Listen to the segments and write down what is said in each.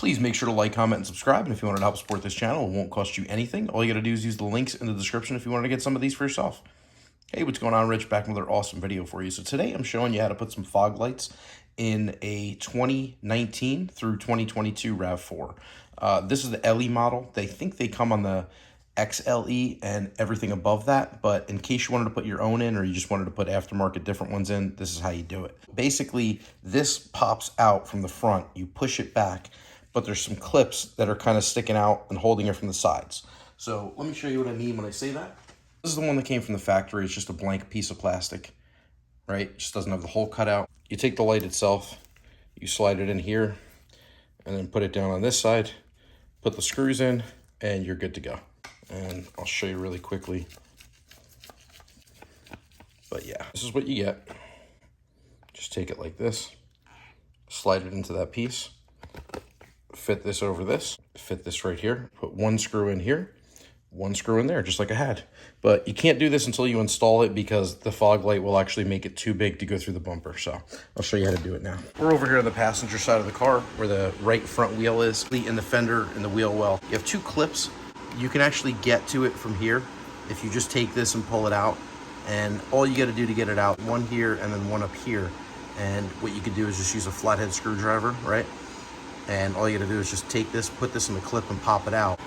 Please make sure to like, comment, and subscribe. And if you want to help support this channel, it won't cost you anything. All you got to do is use the links in the description if you want to get some of these for yourself. Hey, what's going on? Rich back with another awesome video for you. So today I'm showing you how to put some fog lights in a 2019 through 2022 RAV4. This is the LE model. They think they come on the XLE and everything above that, but in case you wanted to put your own in or you just wanted to put aftermarket different ones in, this is how you do it. Basically, this pops out from the front. You push it back, but there's some clips that are kind of sticking out and holding it from the sides. So let me show you what I mean when I say that. This is the one that came from the factory. It's just a blank piece of plastic, right? It just doesn't have the hole cut out. You take the light itself, you slide it in here, and then put it down on this side, put the screws in, and you're good to go. And I'll show you really quickly. But yeah, this is what you get. Just take it like this, slide it into that piece, fit this over this, fit this right here, put one screw in here, one screw in there, just like I had. But you can't do this until you install it because the fog light will actually make it too big to go through the bumper. So I'll show you how to do it now. We're over here on the passenger side of the car where the right front wheel is, in the fender and the wheel well. You have two clips. You can actually get to it from here if you just take this and pull it out. And all you got to do to get it out, one here and then one up here. And what you could do is just use a flathead screwdriver, right? And all you got to do is just take this, put this in the clip and pop it out.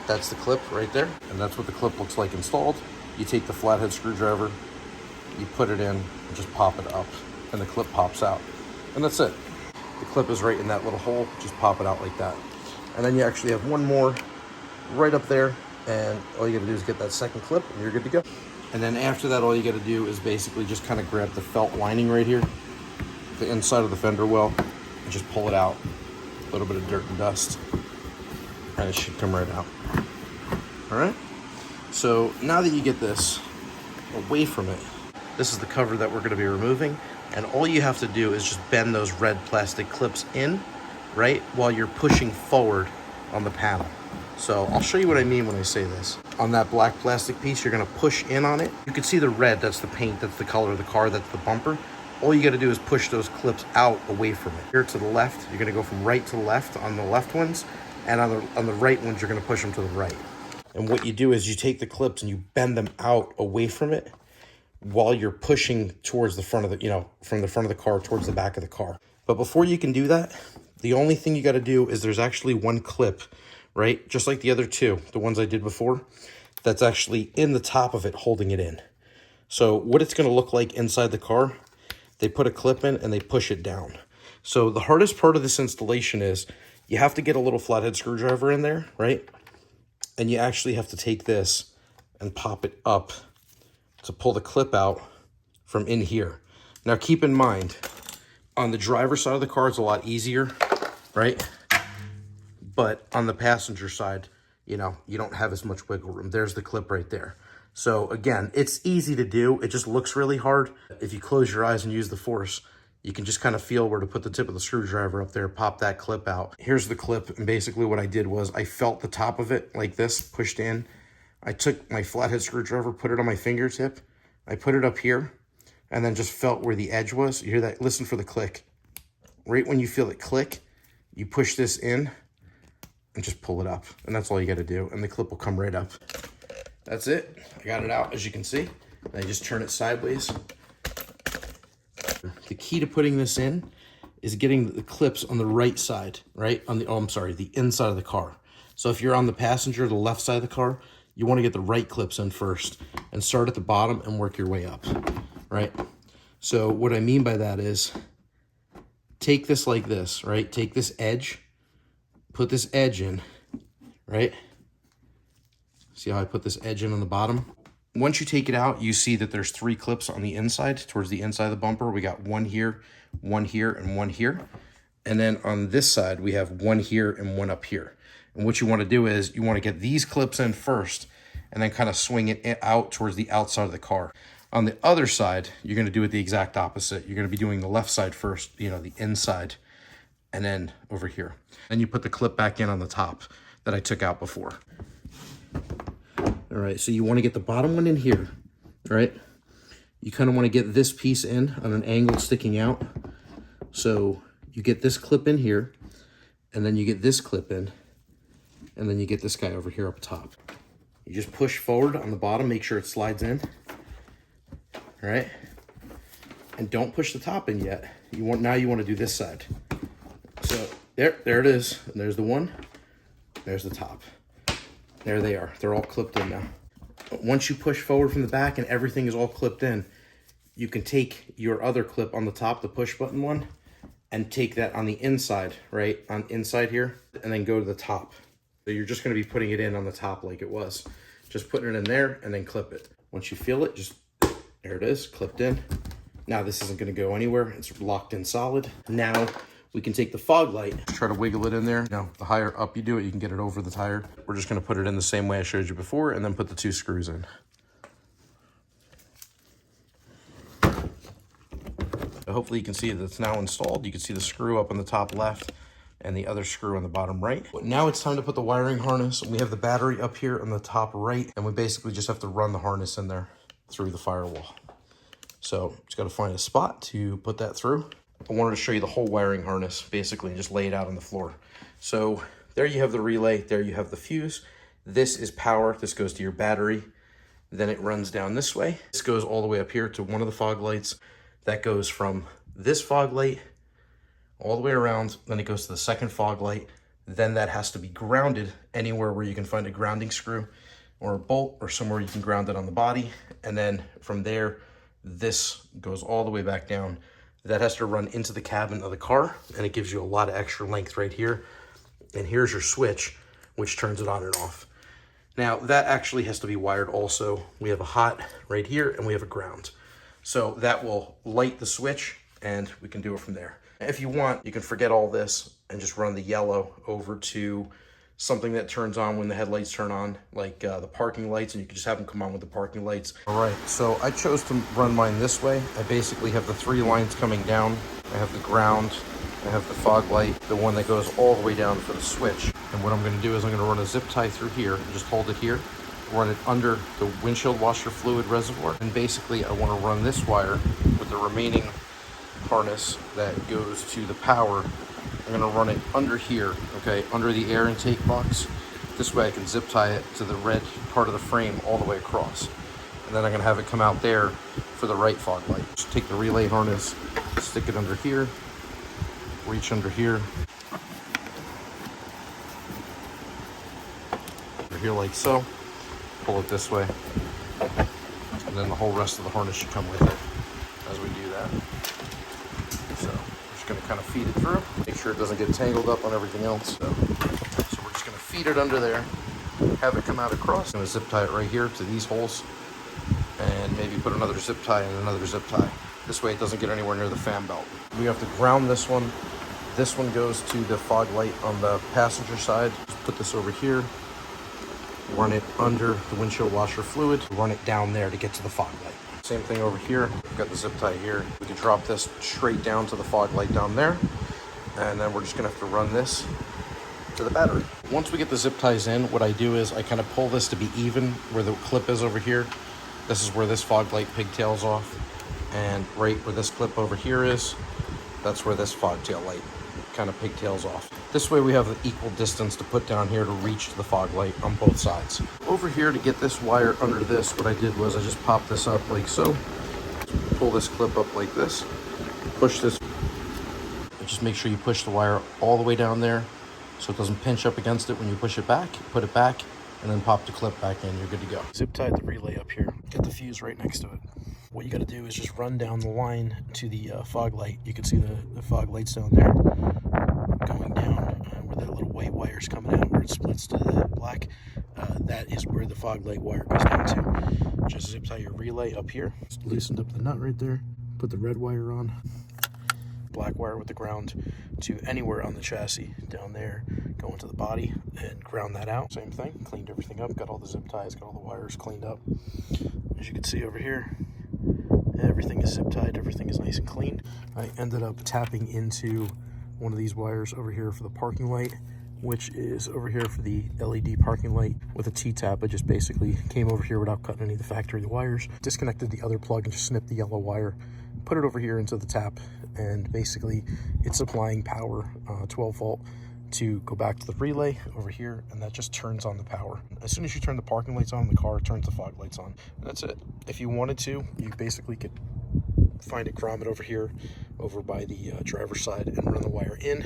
That's the clip right there. And that's what the clip looks like installed. You take the flathead screwdriver, you put it in and just pop it up and the clip pops out. And that's it. The clip is right in that little hole. Just pop it out like that. And then you actually have one more right up there, and all you got to do is get that second clip and you're good to go. And then after that, all you got to do is basically just kind of grab the felt lining right here, the inside of the fender well, and just pull it out. A little bit of dirt and dust, and it should come right out. All right, so now that you get this away from it, this is the cover that we're going to be removing, and all you have to do is just bend those red plastic clips in, right, while you're pushing forward on the panel. So I'll show you what I mean when I say this. On that black plastic piece, you're gonna push in on it. You can see the red, that's the paint, that's the color of the car, that's the bumper. All you gotta do is push those clips out away from it. Here to the left, you're gonna go from right to left on the left ones, and on the right ones, you're gonna push them to the right. And what you do is you take the clips and you bend them out away from it while you're pushing towards the front of the, from the front of the car towards the back of the car. But before you can do that, the only thing you gotta do is there's actually one clip, right? Just like the other two, the ones I did before, that's actually in the top of it, holding it in. So what it's gonna look like inside the car, they put a clip in and they push it down. So the hardest part of this installation is you have to get a little flathead screwdriver in there, right? And you actually have to take this and pop it up to pull the clip out from in here. Now keep in mind, on the driver's side of the car, it's a lot easier, right? But on the passenger side, you don't have as much wiggle room. There's the clip right there. So again, it's easy to do. It just looks really hard. If you close your eyes and use the force, you can just kind of feel where to put the tip of the screwdriver up there, pop that clip out. Here's the clip. And basically what I did was I felt the top of it like this, pushed in. I took my flathead screwdriver, put it on my fingertip. I put it up here and then just felt where the edge was. You hear that? Listen for the click. Right when you feel it click, you push this in and just pull it up, and that's all you got to do, and the clip will come right up. That's it. I got it out, as you can see. And I just turn it sideways. The key to putting this in is getting the clips on the right side, right? The inside of the car. So if you're on the passenger, the left side of the car, you want to get the right clips in first and start at the bottom and work your way up, right? So what I mean by that is take this like this, right? Take this edge, put this edge in, right? See how I put this edge in on the bottom? Once you take it out, you see that there's three clips on the inside, towards the inside of the bumper. We got one here, and one here. And then on this side, we have one here and one up here. And what you want to do is you want to get these clips in first and then kind of swing it out towards the outside of the car. On the other side, you're going to do it the exact opposite. You're going to be doing the left side first, the inside, and then over here. And you put the clip back in on the top that I took out before. All right, so you want to get the bottom one in here, right? You kind of want to get this piece in on an angle sticking out. So you get this clip in here, and then you get this clip in, and then you get this guy over here up top. You just push forward on the bottom, make sure it slides in, all right? And don't push the top in yet. Now you want to do this side. So there it is. And there's the one, there's the top. There they are. They're all clipped in now. Once you push forward from the back and everything is all clipped in, you can take your other clip on the top, the push button one, and take that on the inside, right? On inside here, and then go to the top. So you're just going to be putting it in on the top like it was. Just putting it in there and then clip it. Once you feel it, just, there it is, clipped in. Now this isn't going to go anywhere. It's locked in solid. Now we can take the fog light, try to wiggle it in there. Now, the higher up you do it, you can get it over the tire. We're just going to put it in the same way I showed you before and then put the 2 screws in. So hopefully you can see that it's now installed. You can see the screw up on the top left and the other screw on the bottom right. Now it's time to put the wiring harness. We have the battery up here on the top right, and we basically just have to run the harness in there through the firewall. So just got to find a spot to put that through. I wanted to show you the whole wiring harness basically and just lay it out on the floor. So there you have the relay, there you have the fuse. This is power, this goes to your battery. Then it runs down this way. This goes all the way up here to one of the fog lights. That goes from this fog light all the way around, then it goes to the second fog light. Then that has to be grounded anywhere where you can find a grounding screw or a bolt or somewhere you can ground it on the body. And then from there, this goes all the way back down. That has to run into the cabin of the car, and it gives you a lot of extra length right here. And here's your switch, which turns it on and off. Now, that actually has to be wired also. We have a hot right here, and we have a ground. So that will light the switch, and we can do it from there. If you want, you can forget all this and just run the yellow over to something that turns on when the headlights turn on, like the parking lights, and you can just have them come on with the parking lights. All right, so I chose to run mine this way. I basically have the 3 lines coming down. I have the ground, I have the fog light, the one that goes all the way down for the switch. And what I'm gonna do is I'm gonna run a zip tie through here, just hold it here, run it under the windshield washer fluid reservoir. And basically I wanna run this wire with the remaining harness that goes to the power. I'm gonna run it under here, okay, under the air intake box. This way I can zip tie it to the red part of the frame all the way across. And then I'm gonna have it come out there for the right fog light. Just take the relay harness, stick it under here, reach under here. Under here like so, pull it this way. And then the whole rest of the harness should come with it as we do that. So we're just gonna kind of feed it through, make sure it doesn't get tangled up on everything else. So we're just gonna feed it under there, have it come out across. I'm gonna zip tie it right here to these holes, and maybe put another zip tie and another zip tie. This way it doesn't get anywhere near the fan belt. We have to ground this one. This one goes to the fog light on the passenger side. Just put this over here, run it under the windshield washer fluid, run it down there to get to the fog light. Same thing over here. We've got the zip tie here. We can drop this straight down to the fog light down there. And then we're just gonna have to run this to the battery. Once we get the zip ties in, what I do is I kind of pull this to be even where the clip is over here. This is where this fog light pigtails off. And right where this clip over here is, that's where this fog tail light kind of pigtails off. This way we have the equal distance to put down here to reach the fog light on both sides. Over here to get this wire under this, what I did was I just popped this up like so. Pull this clip up like this, push this, and just make sure you push the wire all the way down there so it doesn't pinch up against it when you push it back. Put it back, and then pop the clip back in, you're good to go. Zip tied the relay up here, get the fuse right next to it. What you gotta do is just run down the line to the fog light. You can see the fog lights down there, going down where that little white wire's coming out, where it splits to the black. That is where the fog light wire goes down to. Just zip tie your relay up here. Just loosened up the nut right there, put the red wire on, black wire with the ground to anywhere on the chassis down there, go into the body and ground that out. Same thing, cleaned everything up, got all the zip ties, got all the wires cleaned up. As you can see over here, everything is zip tied, everything is nice and clean. I ended up tapping into one of these wires over here for the parking light, which is over here for the LED parking light with a T-tap. I just basically came over here without cutting any of the factory wires, disconnected the other plug and just snipped the yellow wire, put it over here into the tap, and basically it's supplying power, 12 volt to go back to the relay over here, and that just turns on the power. As soon as you turn the parking lights on in the car, it turns the fog lights on. And that's it. If you wanted to, you basically could find a grommet over here, over by the driver's side, and run the wire in,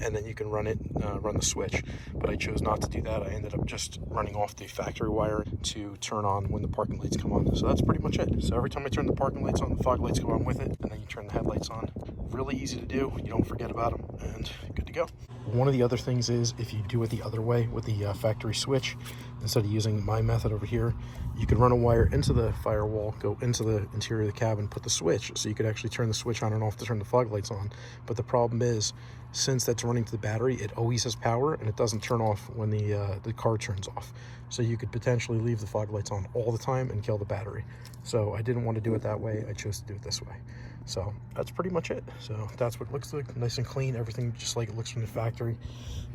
and then you can run the switch. But I chose not to do that. I ended up just running off the factory wire to turn on when the parking lights come on. So that's pretty much it. So every time I turn the parking lights on, the fog lights go on with it, and then you turn the headlights on. Really easy to do. You don't forget about them, and good to go. One of the other things is, if you do it the other way with the factory switch, instead of using my method over here, you could run a wire into the firewall, go into the interior of the cabin, put the switch, so you could actually turn the switch on and off to turn the fog lights on. But the problem is, since that's running to the battery, it always has power, and it doesn't turn off when the car turns off. So you could potentially leave the fog lights on all the time and kill the battery. So I didn't want to do it that way. I chose to do it this way. So that's pretty much it. So that's what it looks like, nice and clean, everything just like it looks from the factory.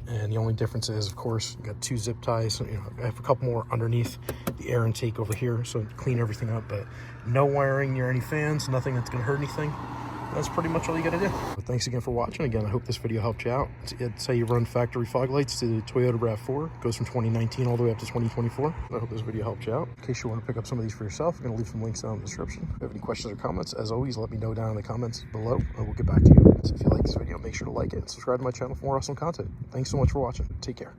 And the only difference is, of course, you got 2 zip ties. So, I have a couple more underneath the air intake over here, so clean everything up. But no wiring near any fans, nothing that's going to hurt anything. That's pretty much all you got to do. But thanks again for watching. Again, I hope this video helped you out. It's how you run factory fog lights to the Toyota RAV4. It goes from 2019 all the way up to 2024. I hope this video helped you out. In case you want to pick up some of these for yourself, I'm going to leave some links down in the description. If you have any questions or comments, as always, let me know down in the comments below, and we'll get back to you. So if you like this video, make sure to like it and subscribe to my channel for more awesome content. Thanks so much for watching. Take care.